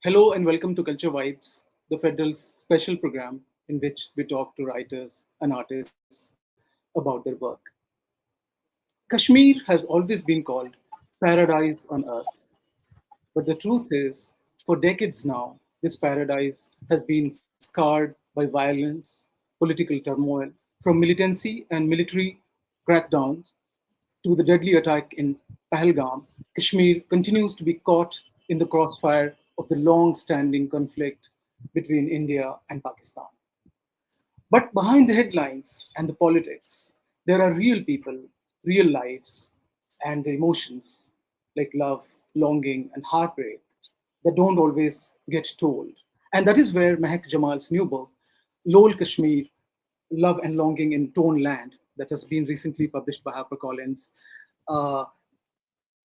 Hello and welcome to Culture Vibes, the Federal's special program in which we talk to writers and artists about their work. Kashmir has always been called paradise on earth, but the truth is, for decades now, this paradise has been scarred by violence, political turmoil, from militancy and military crackdowns to the deadly attack in Pahalgam. Kashmir continues to be caught in the crossfire of the long standing conflict between India and Pakistan. But behind the headlines and the politics, there are real people, real lives, and the emotions like love, longing, and heartbreak that don't always get told. And that is where Mehak Jamal's new book, Loal Kashmir, Love and Longing in Torn Land, that has been recently published by HarperCollins, uh,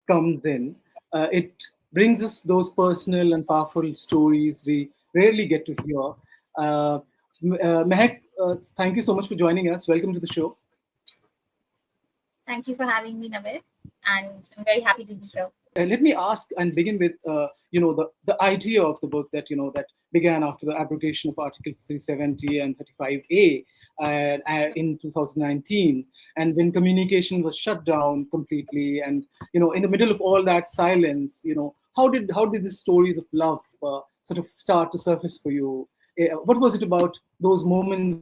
comes in. It brings us those personal and powerful stories we rarely get to hear. Mehak, thank you so much for joining us. Welcome to the show. Thank you for having me, Navid, and I'm very happy to be here. Let me ask and begin with the idea of the book that began after the abrogation of Article 370 and 35A in 2019, and when communication was shut down completely, and in the middle of all that silence, how did the stories of love sort of start to surface for you? What was it about those moments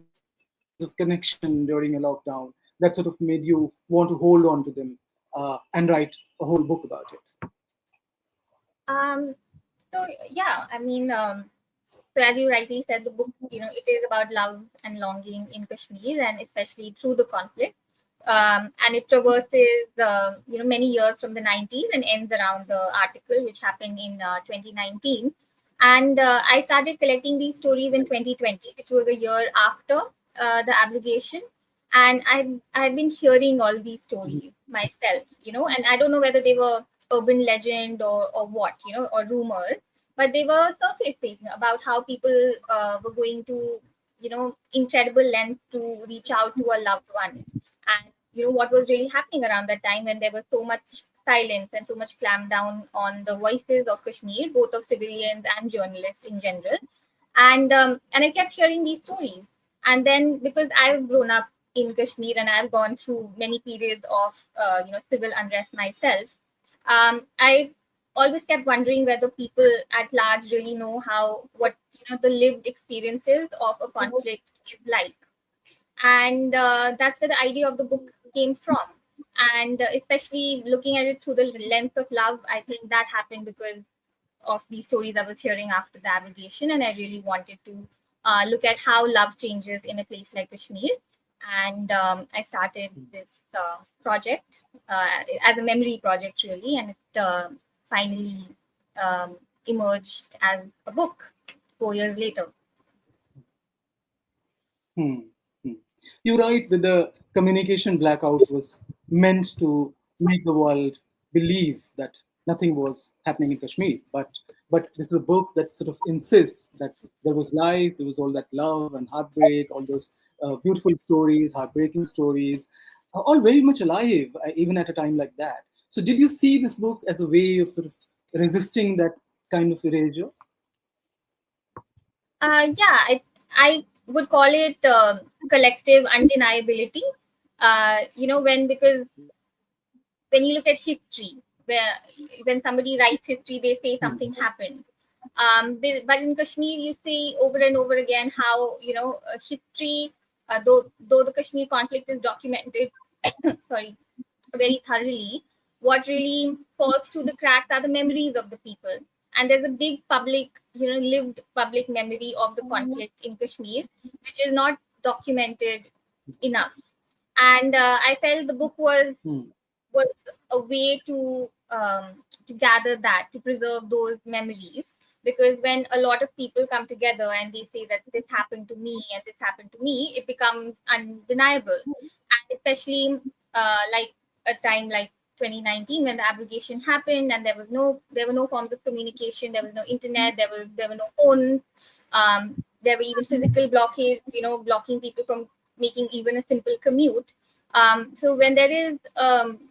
of connection during a lockdown that sort of made you want to hold on to them and write a whole book about it? Um, yeah, so as you rightly said, the book, it is about love and longing in Kashmir, and especially through the conflict. And it traverses, many years from the 90s and ends around the article, which happened in 2019. And I started collecting these stories in 2020, which was a year after the abrogation. And I've been hearing all these stories myself, and I don't know whether they were urban legend or what, or rumors, but they were surfacing about how people were going to, incredible lengths to reach out to a loved one. And, what was really happening around that time when there was so much silence and so much clamp down on the voices of Kashmir, both of civilians and journalists in general. And I kept hearing these stories. And then because I've grown up in Kashmir and I've gone through many periods of civil unrest myself, I always kept wondering whether people at large really know what the lived experiences of a conflict is like. And that's where the idea of the book came from. And especially looking at it through the lens of love, I think that happened because of these stories I was hearing after the abrogation, and I really wanted to look at how love changes in a place like Kashmir. And I started this project as a memory project, really, and it finally um, emerged as a book 4 years later. Hmm. Hmm. You're right that the communication blackout was meant to make the world believe that nothing was happening in Kashmir. But this is a book that sort of insists that there was life, there was all that love and heartbreak, all those beautiful stories, heartbreaking stories, all very much alive, even at a time like that. So, did you see this book as a way of sort of resisting that kind of erasure? Yeah, I would call it collective undeniability. Because when you look at history, where when somebody writes history, they say something happened. But in Kashmir, you see over and over again how history, though the Kashmir conflict is documented, sorry, very thoroughly, what really falls through the cracks are the memories of the people. And there's a big public, lived public memory of the conflict in Kashmir, which is not documented enough. And I felt the book was a way to gather that, to preserve those memories. Because when a lot of people come together and they say that this happened to me and this happened to me, it becomes undeniable. And especially like a time like 2019 when the abrogation happened and there were no forms of communication, there was no internet, there were no phones, there were even physical blockades, blocking people from making even a simple commute. So when there is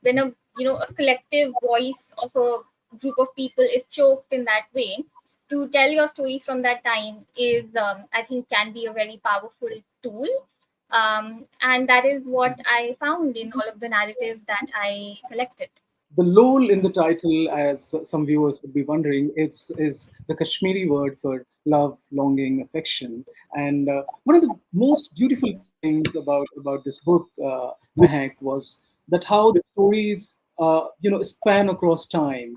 when a a collective voice of a group of people is choked in that way, to tell your stories from that time is, I think, can be a very powerful tool. And that is what I found in all of the narratives that I collected. The Loal in the title, as some viewers would be wondering, is the Kashmiri word for love, longing, affection. And one of the most beautiful things about this book, Mehak, was that how the stories, span across time.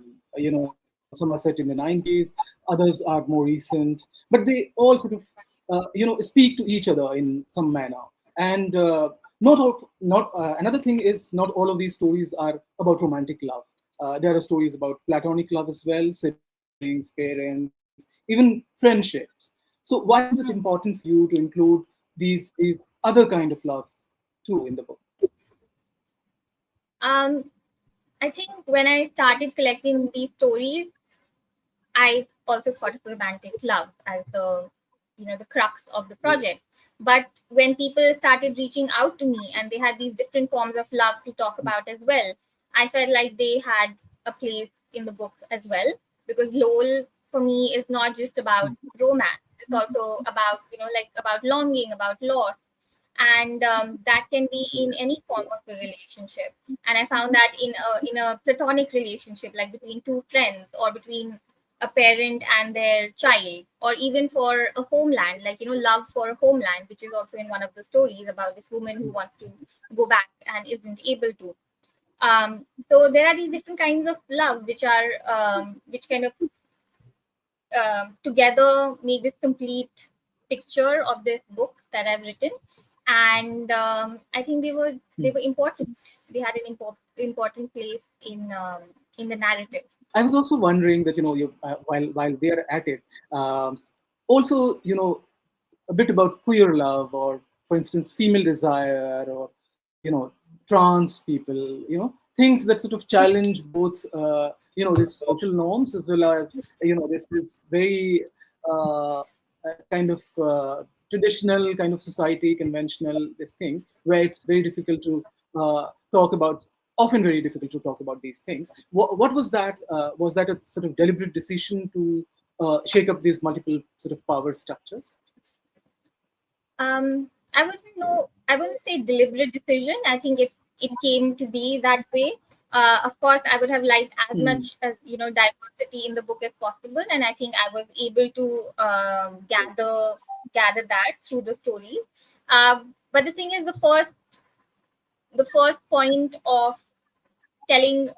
Some are set in the 90s, others are more recent, but they all sort of, speak to each other in some manner. And not another thing is not all of these stories are about romantic love. There are stories about platonic love as well, siblings, parents, even friendships. So why was it important for you to include these other kind of love too in the book? Um, I think when I started collecting these stories, I also thought of romantic love as the crux of the Yeah. project. But when people started reaching out to me and they had these different forms of love to talk about as well, I felt like they had a place in the book as well, because Lowell for me is not just about romance. It's also about like about longing, about loss, and that can be in Yeah. any form of a relationship. And I found that in a platonic relationship, like between two friends or between a parent and their child, or even for a homeland, like love for a homeland, which is also in one of the stories about this woman who wants to go back and isn't able to. So there are these different kinds of love which are which kind of together make this complete picture of this book that I've written. And I think they were important. They had an important place in the narrative. I was also wondering that while they're at it, um, also a bit about queer love, or for instance female desire, or trans people, things that sort of challenge both these social norms, as well as this very kind of traditional kind of society, conventional this thing, where it's very difficult to talk about, often very difficult to talk about these things. What was that? Was that a sort of deliberate decision to shake up these multiple sort of power structures? I wouldn't know. I wouldn't say deliberate decision. I think it came to be that way. Of course, I would have liked as Hmm. much as diversity in the book as possible, and I think I was able to gather that through the stories. But the thing is, the first point of telling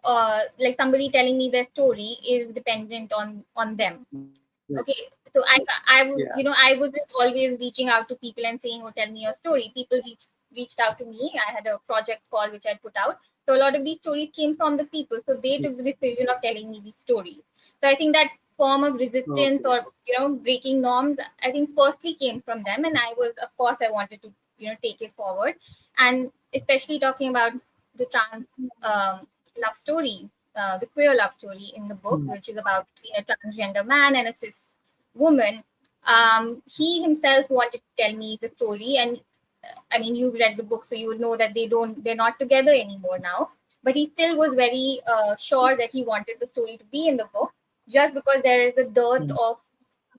like somebody telling me their story is dependent on them. Right. Okay, so Yeah. I wasn't always reaching out to people and saying, oh, tell me your story. People reached out to me. I had a project call which I put out, so a lot of these stories came from the people, so they took the decision of telling me these stories. So I think that form of resistance, Okay. or breaking norms, I think firstly came from them, and I was, of course, I wanted to take it forward. And especially talking about the trans love story, the queer love story in the book, Hmm. which is about between a transgender man and a cis woman. He himself wanted to tell me the story, and I mean, you've read the book, so you would know that they're not together anymore now. But he still was very sure that he wanted the story to be in the book, just because there is a dearth Hmm. of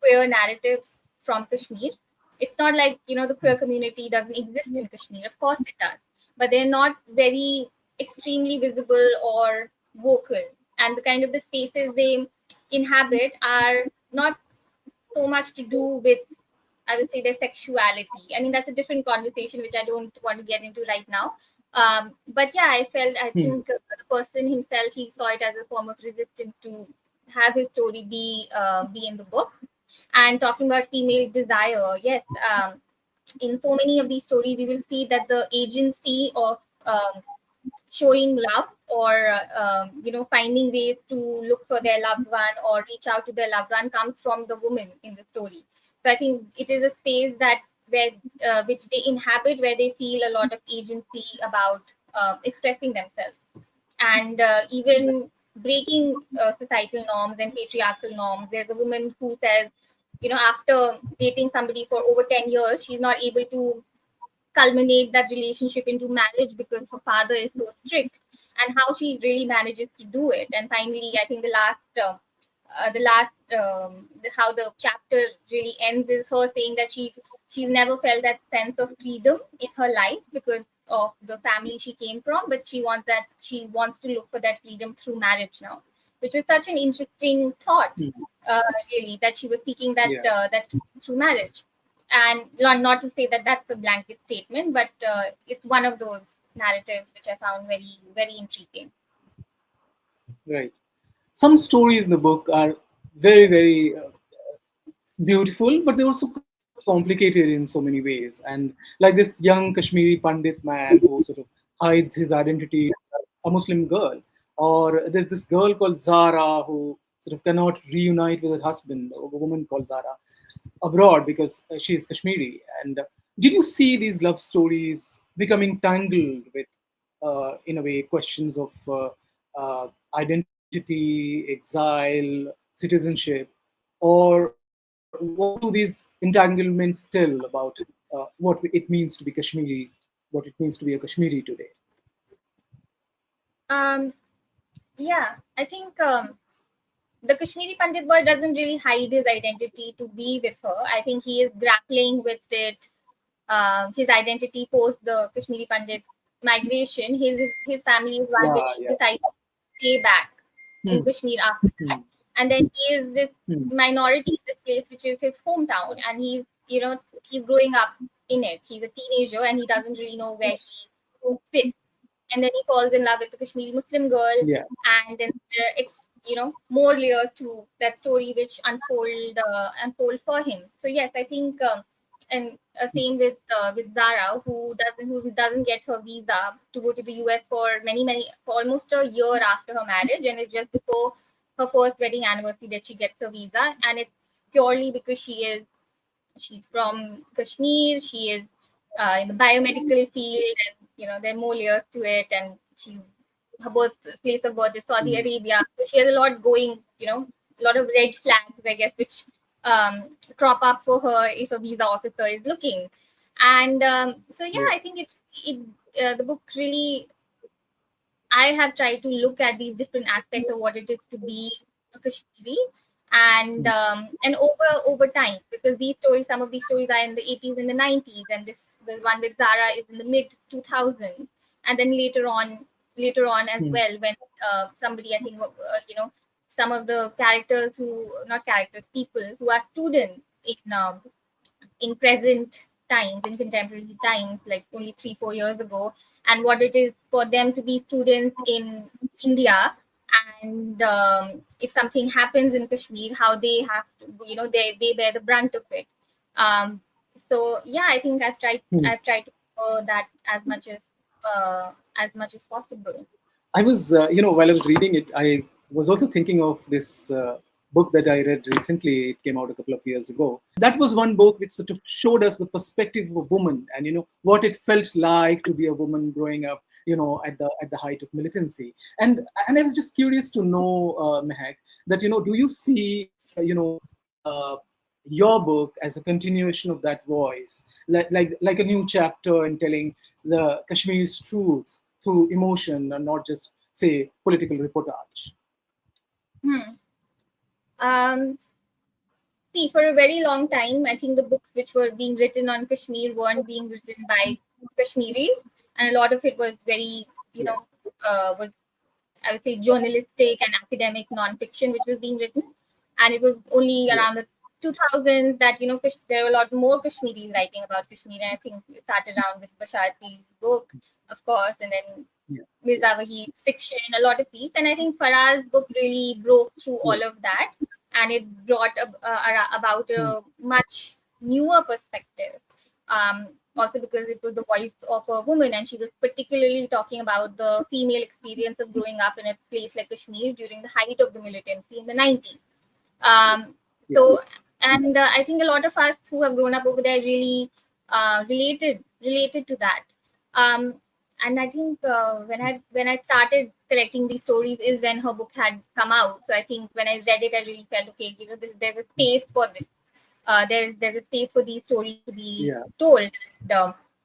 queer narratives from Kashmir. It's not like the queer community doesn't exist in Kashmir. Of course it does, but they're not very extremely visible or vocal, and the kind of the spaces they inhabit are not so much to do with, I would say, their sexuality. I mean, that's a different conversation which I don't want to get into right now. But yeah, I Hmm. think the person himself, he saw it as a form of resistance to have his story be in the book. And talking about female desire, yes, in so many of these stories, you will see that the agency of showing love, or finding ways to look for their loved one or reach out to their loved one comes from the woman in the story. So I think it is a space that where which they inhabit, where they feel a lot of agency about expressing themselves, and even breaking societal norms and patriarchal norms. There's a woman who says, after dating somebody for over 10 years, she's not able to culminate that relationship into marriage because her father is so strict, and how she really manages to do it. And finally, I think the last the last how the chapter really ends is her saying that she's never felt that sense of freedom in her life because of the family she came from, but she wants to look for that freedom through marriage now, which is such an interesting thought, really, that she was seeking that Yeah. that freedom through marriage. And not to say that that's a blanket statement, but it's one of those narratives which I found very, very intriguing. Right. Some stories in the book are very, very beautiful, but they're also complicated in so many ways. And like this young Kashmiri Pandit man who sort of hides his identity as a Muslim girl, or there's this girl called Zara who sort of cannot reunite with her husband, a woman called Zara, abroad because she is Kashmiri. And did you see these love stories becoming tangled with, in a way, questions of identity, exile, citizenship, or what do these entanglements tell about what it means to be Kashmiri, what it means to be a Kashmiri today? Um, yeah, I think the Kashmiri Pandit boy doesn't really hide his identity to be with her. I think he is grappling with it, his identity post the Kashmiri Pandit migration. His family is one Yeah, which yeah. decided to stay back in Hmm. Kashmir after that, Hmm. and then he is this Hmm. minority in this place, which is his hometown, and he's growing up in it. He's a teenager, and he doesn't really know where he fits, and then he falls in love with the Kashmiri Muslim girl, Yeah. and then it's more layers to that story which unfold for him. So yes, I think, and same with Zara, who doesn't get her visa to go to the US for almost a year after her marriage, and it's just before her first wedding anniversary that she gets her visa, and it's purely because she's from Kashmir. She is in the biomedical field, and there are more layers to it. And her place of birth is Saudi Hmm. Arabia, so she has a lot going. A lot of red flags, I guess, which crop up for her if a visa officer is looking. And so yeah, Yeah. I think it the book really, I have tried to look at these different aspects of what it is to be a Kashmiri, and over time, because some of these stories are in the 80s and the 90s, and the one with Zara is in the mid 2000s, and then later on as Hmm. well, when somebody, I think, some of the characters who not characters people who are students in present times, in contemporary times, like only 3-4 years ago, and what it is for them to be students in India. And if something happens in Kashmir, how they have to, they bear the brunt of it. Um, so yeah, I think Hmm. I've tried to cover that as much as possible. I was, while I was reading it, I was also thinking of this book that I read recently. It came out a couple of years ago. That was one book which sort of showed us the perspective of a woman, and what it felt like to be a woman growing up, at the height of militancy. And I was just curious to know, Mehak, that do you see, uh, your book as a continuation of that voice, like a new chapter in telling the Kashmir's truth through emotion and not just, say, political reportage? Hmm. Um, See, for a very long time, I think the books which were being written on Kashmir weren't being written by Kashmiris, and a lot of it was very, Yeah. was, I would say, journalistic and academic nonfiction which was being written. And it was only around Yes. the 2000s that there were a lot more Kashmiris writing about Kashmir. And I think it started around with Basharti's book, of course, and then Yeah. Mirza Wahid's fiction, a lot of these. And I think Farah's book really broke through Yeah. all of that, and it brought about Hmm. a much newer perspective. Also because it was the voice of a woman, and she was particularly talking about the female experience of growing up in a place like Kashmir during the height of the militancy in the 90s. Um, Yeah. so, and I think a lot of us who have grown up over there really related to that. Um, and I think when I started collecting these stories is when her book had come out. So I think when I read it, I really felt, okay, there's a space for this. There's a space for these stories to be Yeah. told.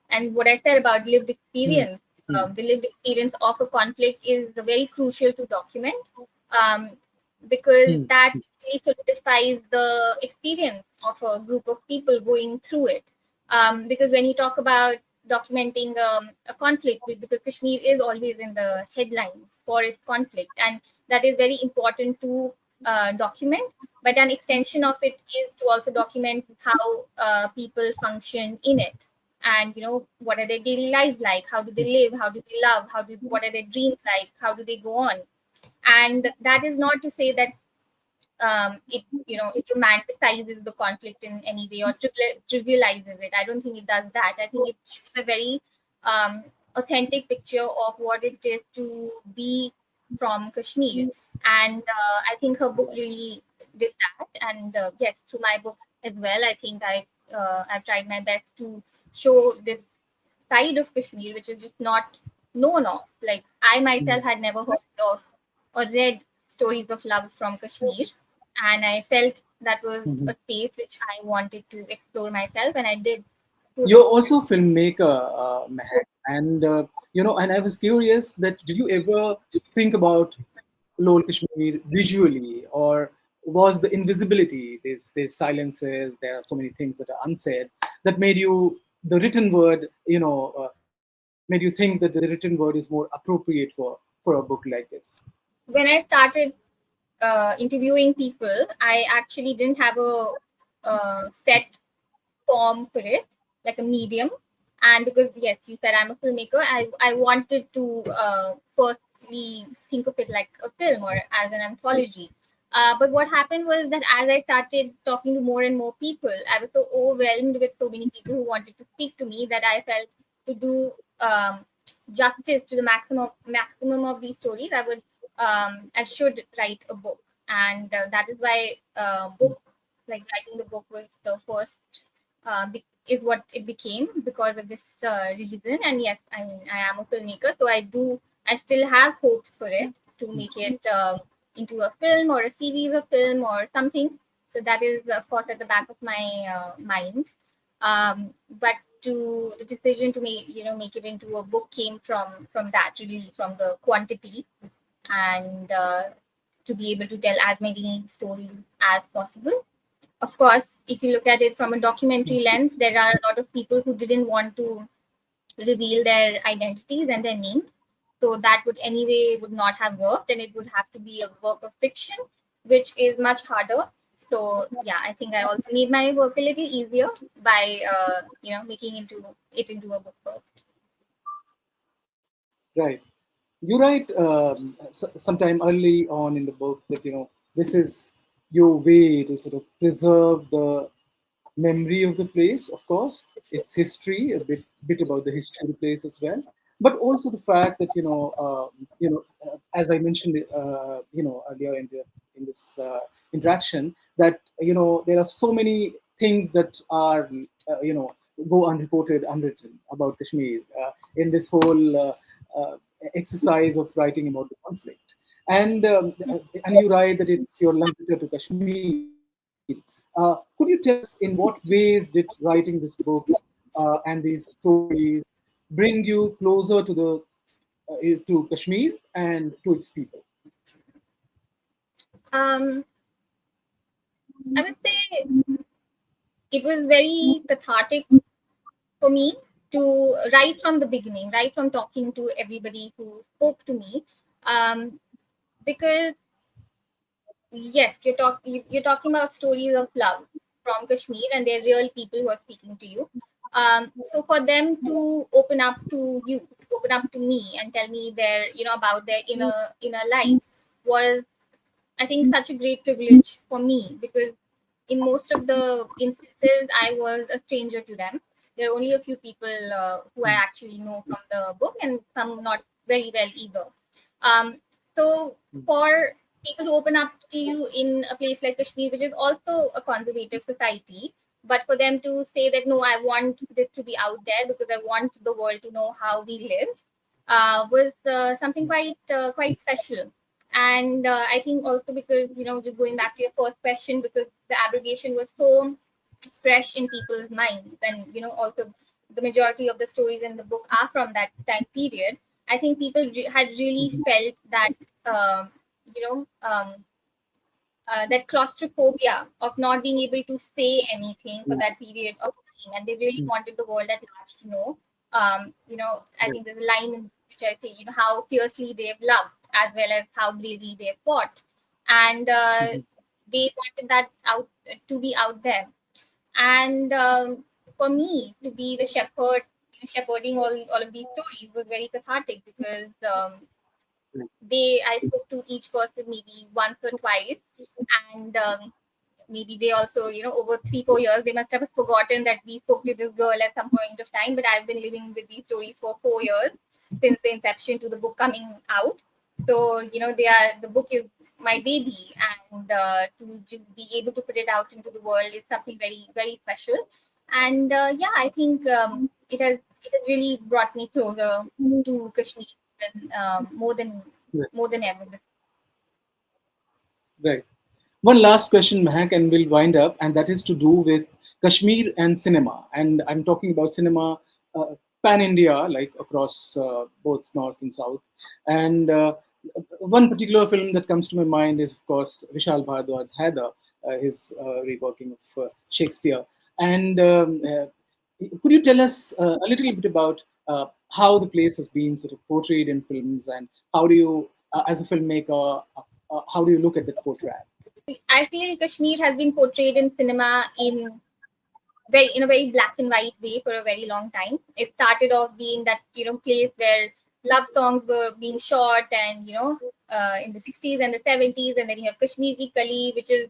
And what I said about lived Hmm. experience, Hmm. the lived experience of a conflict is very crucial to document. Um, because Hmm. that really solidifies the experience of a group of people going through it. Because when you talk about documenting a conflict, because Kashmir is always in the headlines for its conflict, and that is very important to document. But an extension of it is to also document how people function in it, and what are their daily lives like, how do they live, how do they love, what are their dreams like, how do they go on. And that is not to say that it romanticizes the conflict in any way or trivializes it. I don't think it does that. I think it shows a very um, authentic picture of what it is to be from Kashmir. And I think her book really did that. And yes, through my book as well, I think I've tried my best to show this side of Kashmir, which is just not known of. Like, I myself had never heard of or read stories of love from Kashmir, and I felt that was Mhm. a space which I wanted to explore myself, and I did through the You're book. also a filmmaker, Mehak, and and I was curious that did you ever think about Loal Kashmir visually, or was the invisibility, there's silences, there are so many things that are unsaid, that made you the written word, made you think that the written word is more appropriate for a book like this? When I started interviewing people, I actually didn't have a set form for it, like a medium. And because, yes, you said I'm a filmmaker, I wanted to firstly think of it like a film or as an anthology. But what happened was that as I started talking to more and more people, I was so overwhelmed with so many people who wanted to speak to me that I felt to do justice to the maximum of these stories, I should write a book. And that is why book like writing the book was the first is what it became because of this reason. And yes, I mean, I am a filmmaker, so I still have hopes for it to make it into a film or a series of film or something. So that is, of course, at the back of my mind. But to the decision to make it into a book came from that, really, from the quantity, and to be able to tell as many stories as possible. Of course, if you look at it from a documentary lens, there are a lot of people who didn't want to reveal their identities and their names. So that would not have worked, and it would have to be a work of fiction, which is much harder. So yeah, I think I also made my work a little easier by making it into a book first. Right. You write sometime early on in the book that this is your way to sort of preserve the memory of the place. Of course, its history, a bit about the history of the place as well, but also the fact that as I mentioned earlier in this interaction, that there are so many things that are go unreported, unwritten about Kashmir in this whole exercise of writing about the conflict. And you write that it's your love letter to Kashmir. Could you tell us in what ways did writing this book and these stories bring you closer to Kashmir and to its people? Um, I would say it was very cathartic for me to right from the beginning, right from talking to everybody who spoke to me, because yes, you're talking about stories of love from Kashmir, and they're real people who are speaking to you. So for them to open up to you, open up to me, and tell me about their inner lives was, I think, such a great privilege for me, because in most of the instances, I was a stranger to them. There are only a few people who I actually know from the book, and some not very well either. Um, so for people to open up to you in a place like Kashmir, which is also a conservative society, but for them to say that no, I want this to be out there because I want the world to know how we live, was something quite special. And I think also because, just going back to your first question, because the abrogation was so fresh in people's minds, and also the majority of the stories in the book are from that time period. I think people had really felt that, um, you know um, that claustrophobia of not being able to say anything for Yeah. that period of time, and they really Mm. wanted the world at large to know. I Right. think there's a line in which I say, how fiercely they've loved as well as how bravely they've fought, and Mhm. they wanted that out to be out there. And for me to be the shepherd, shepherding all of these stories was very cathartic because Right. I spoke to each person maybe once or twice, and maybe they also, over 3-4 years, they must have forgotten that we spoke to this girl at some point of time. But I've been living with these stories for 4 years since the inception to the book coming out. So the book is my baby, and to just be able to put it out into the world is something very very special. And yeah, I think it has really brought me closer to Kashmir, and, Right. more than ever. Right. One last question, Mehak, and we'll wind up, and that is to do with Kashmir and cinema. And I'm talking about cinema pan India, like across both North and South. And one particular film that comes to my mind is, of course, Vishal Bhardwaj's Haider, his reworking of Shakespeare. And could you tell us a little bit about how the place has been sort of portrayed in films, and how do you, as a filmmaker, how do you look at that portrayal? I feel Kashmir has been portrayed in cinema in a very black and white way for a very long time. It started off being that place where love songs were being shot, and in the 60s and the 70s, and then you have Kashmiri Kali, which is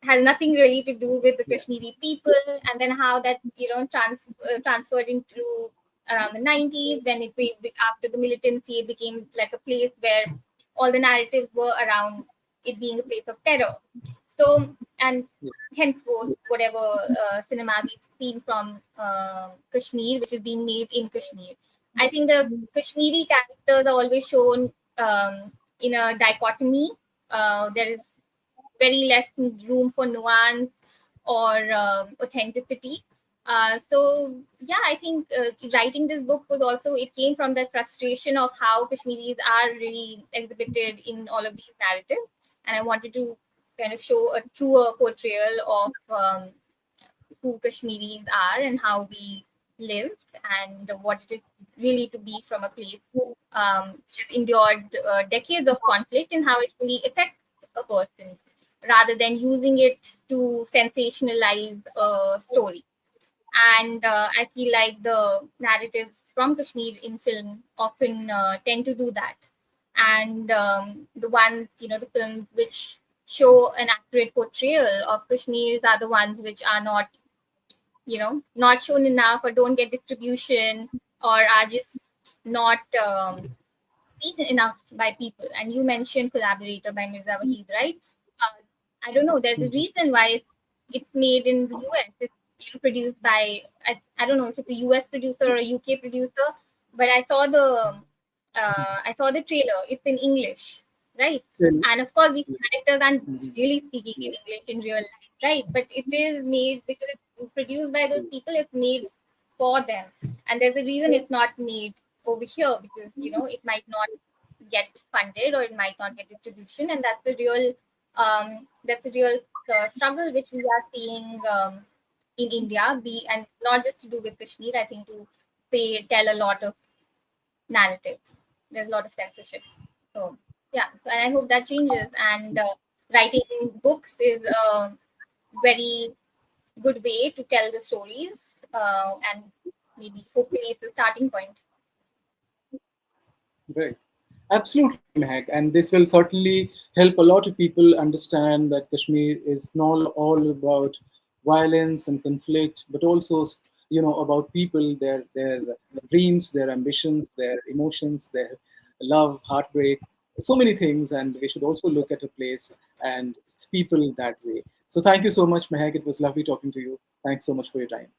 has nothing really to do with the Yeah. Kashmiri people, and then how that transferred into around the 90s when after the militancy it became like a place where all the narratives were around it being a place of terror. So, and Yeah. henceforth, whatever cinema we've seen from Kashmir, which is being made in Kashmir, I think the Kashmiri characters are always shown in a dichotomy. There is very less room for nuance or authenticity. So yeah, I think writing this book was also, it came from that frustration of how Kashmiris are really exhibited in all of these narratives, and I wanted to kind of show a truer portrayal of who Kashmiris are and how we live, and what it is really to be from a place which has endured decades of conflict, and how it really affects a person rather than using it to sensationalize a story. And I feel like the narratives from Kashmir in film often tend to do that. And the ones, the films which show an accurate portrayal of Kashmir are the ones which are not shown enough, or don't get distribution, or are just not seen enough by people. And you mentioned Collaborator by Mirza Waheed, right? uh, I don't know, there's a Mhm. reason why it's made in the US. It's produced by, I don't know if it's a US producer or a UK producer, but I saw the trailer. It's in English, right? Then- And of course these characters aren't Mhm. really speaking in Yeah. English in real life, right? But it is made because it's produced by those people. It's made for them, and there's a reason it's not made over here, because it might not get funded, or it might not get distribution, and that's the real struggle which we are seeing in India, and not just to do with Kashmir. I think to say tell a lot of narratives. There's a lot of censorship. So yeah, and I hope that changes. And writing books is a very good way to tell the stories, and maybe hopefully it's a starting point. Right. Absolutely, Mehak. And this will certainly help a lot of people understand that Kashmir is not all about violence and conflict, but also, about people, their dreams, their ambitions, their emotions, their love, heartbreak, so many things. And we should also look at a place and its people that way. So thank you so much, Mehak. It was lovely talking to you. Thanks so much for your time.